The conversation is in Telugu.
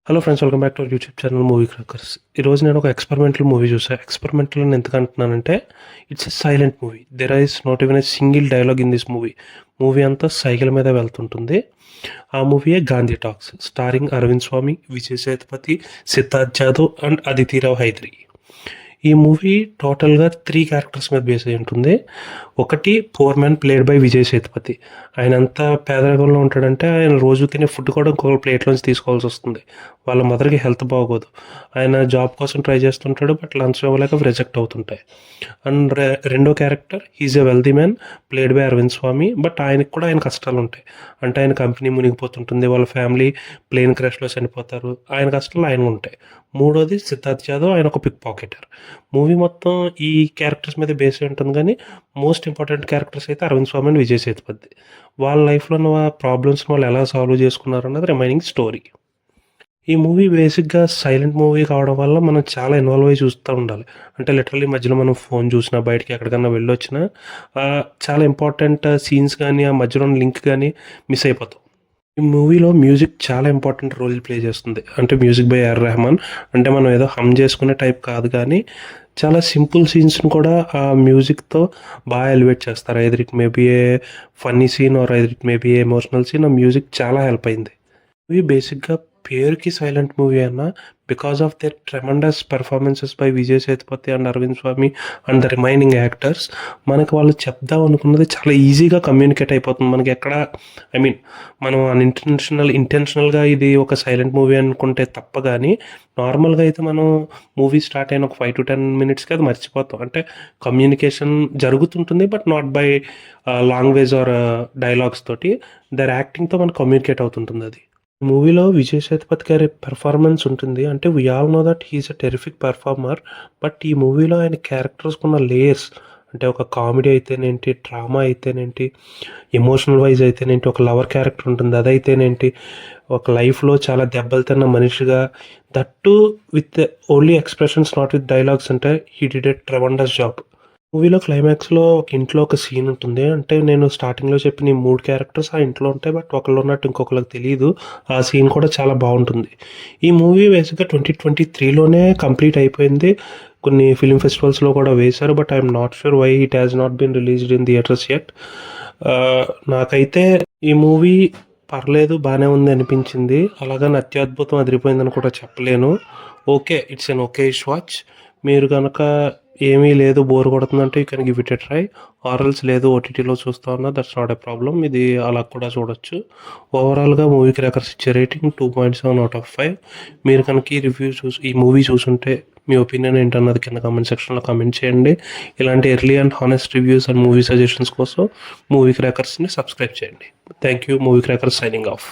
Hello friends, welcome back to our YouTube channel movie crackers. ఈరోజు నేను ఒక ఎక్స్పెరిమెంటల్ మూవీ చూసాను. ఎక్స్పెరిమెంటల్ అని ఎందుకు అంటున్నానంటే, it's a silent movie. There is not even a single dialogue in this movie. Movie అంతా సైకిల్ మీద వెళ్తుంటుంది. ఆ మూవీయే Gandhi talks, starring Arvind Swamy, Vijay Sethupathi, Siddharth Jadhav and Aditi Rao Hydari. ఈ మూవీ టోటల్గా 3 క్యారెక్టర్స్ మీద బేస్ అయి ఉంటుంది. ఒకటి poor man played by Vijay Sethupathi. ఆయన అంత పేదరికంలో ఉంటాడంటే ఆయన రోజు తినే ఫుడ్ కూడా ఇంకొక ప్లేట్లోంచి తీసుకోవాల్సి వస్తుంది. వాళ్ళ మదర్కి హెల్త్ బాగోదు. ఆయన జాబ్ కోసం ట్రై చేస్తుంటాడు, బట్ లంచ్ ఇవ్వలేక రిజెక్ట్ అవుతుంటాయి. అండ్ రెండో character he's a wealthy man played by Arvind Swami. But ఆయనకు కూడా ఆయన కష్టాలు ఉంటాయి. అంటే ఆయన కంపెనీ మునిగిపోతుంటుంది, వాళ్ళ ఫ్యామిలీ ప్లేన్ క్రాష్లో చనిపోతారు, ఆయన కష్టాలు ఆయన ఉంటాయి. మూడోది సిద్ధార్థ్ జాదవ్, ఆయన ఒక పిక్ పాకెటర్. మూవీ మొత్తం ఈ క్యారెక్టర్స్ మీద బేస్ అయి ఉంటుంది, కానీ మోస్ట్ ఇంపార్టెంట్ క్యారెక్టర్స్ అయితే అరవింద్ స్వామి అండ్ విజయ్ సేతుపతి. వాళ్ళ లైఫ్లో ఉన్న ప్రాబ్లమ్స్ని వాళ్ళు ఎలా సాల్వ్ చేసుకున్నారు అన్నది రిమైనింగ్ స్టోరీ. ఈ మూవీ బేసిక్గా సైలెంట్ మూవీ కావడం వల్ల మనం చాలా ఇన్వాల్వ్ అయ్యి చూస్తూ ఉండాలి. అంటే లిటరల్లీ మధ్యలో మనం ఫోన్ చూసినా, బయటికి ఎక్కడికన్నా వెళ్ళొచ్చినా చాలా ఇంపార్టెంట్ సీన్స్ కానీ ఆ మధ్యలో లింక్ కానీ మిస్ అయిపోతాం. ఈ మూవీలో మ్యూజిక్ చాలా ఇంపార్టెంట్ రోల్ ప్లే చేస్తుంది. అంటే మ్యూజిక్ బై ఆర్ రెహమాన్. అంటే మనం ఏదో హమ్ చేసుకునే టైప్ కాదు, కానీ చాలా సింపుల్ సీన్స్ని కూడా ఆ మ్యూజిక్తో బాగా ఎలివేట్ చేస్తారు. Either it may be a funny scene or either it may be a emotional scene. ఆ మ్యూజిక్ చాలా హెల్ప్ అయింది. మూవీ బేసిక్గా పేరుకి సైలెంట్ మూవీ అన్న, because of their tremendous performances by Vijay Sethupathi and Arvind Swami and the remaining actors, మనకి వాళ్ళు చెప్దాం అనుకున్నది చాలా ఈజీగా కమ్యూనికేట్ అయిపోతుంది. మనకి ఎక్కడ మనం ఇంటెన్షనల్గా ఇది ఒక సైలెంట్ మూవీ అనుకుంటే తప్ప, కానీ నార్మల్గా అయితే మనం మూవీ స్టార్ట్ అయిన ఒక 5 to 10 minutesకి అది మర్చిపోతాం. అంటే కమ్యూనికేషన్ జరుగుతుంటుంది, but not by language or dialogues తోటి. దర్ యాక్టింగ్తో మనకు కమ్యూనికేట్ అవుతుంటుంది. అది మూవీలో విజయ్ సేతుపతి గారి పెర్ఫార్మెన్స్ ఉంటుంది. అంటే we all know that he's a terrific performer. But ఈ మూవీలో ఆయన క్యారెక్టర్స్కి ఉన్న లేయర్స్, అంటే ఒక కామెడీ అయితేనేంటి, డ్రామా అయితేనేంటి, ఎమోషనల్ వైజ్ అయితేనేంటి, ఒక లవర్ క్యారెక్టర్ ఉంటుంది అదైతేనేంటి, ఒక లైఫ్లో చాలా దెబ్బలు తిన్న మనిషిగా, that with only expressions not with dialogues, అంటే he did a tremendous job. మూవీలో క్లైమాక్స్లో ఒక ఇంట్లో ఒక సీన్ ఉంటుంది. అంటే నేను స్టార్టింగ్లో చెప్పిన ఈ 3 క్యారెక్టర్స్ ఆ ఇంట్లో ఉంటాయి, బట్ ఒకళ్ళు ఉన్నట్టు ఇంకొకరికి తెలియదు. ఆ సీన్ కూడా చాలా బాగుంటుంది. ఈ మూవీ బేసిక్గా 2023లోనే కంప్లీట్ అయిపోయింది. కొన్ని ఫిలిం ఫెస్టివల్స్లో కూడా వేశారు, but I'm not sure why it has not been released in theatres yet. నాకైతే ఈ మూవీ పర్లేదు, బాగానే ఉంది అనిపించింది. అలాగని అత్యద్భుతం అదిరిపోయిందని కూడా చెప్పలేను. Okay, it's an okayish watch. మీరు కనుక ఏమీ లేదు, బోర్ కొడుతుందంటే you can give it a try. ఆర్ఎల్స్ లేదు, ఓటీటీలో చూస్తా ఉన్నా, దట్స్ నాట్ ఎ ప్రాబ్లం. ఇది అలా కూడా చూడొచ్చు. ఓవరాల్గా మూవీ క్రాకర్స్ ఇచ్చే రేటింగ్ 2.7 out of 5. మీరు కనుక ఈ మూవీ చూసుంటే మీ ఒపీనియన్ ఏంటన్నది కింద కామెంట్ సెక్షన్లో కామెంట్ చేయండి. ఇలాంటి early and honest reviews and movie suggestions కోసం మూవీ క్రాకర్స్ని సబ్స్క్రైబ్ చేయండి. Thank you. Movie crackers signing off.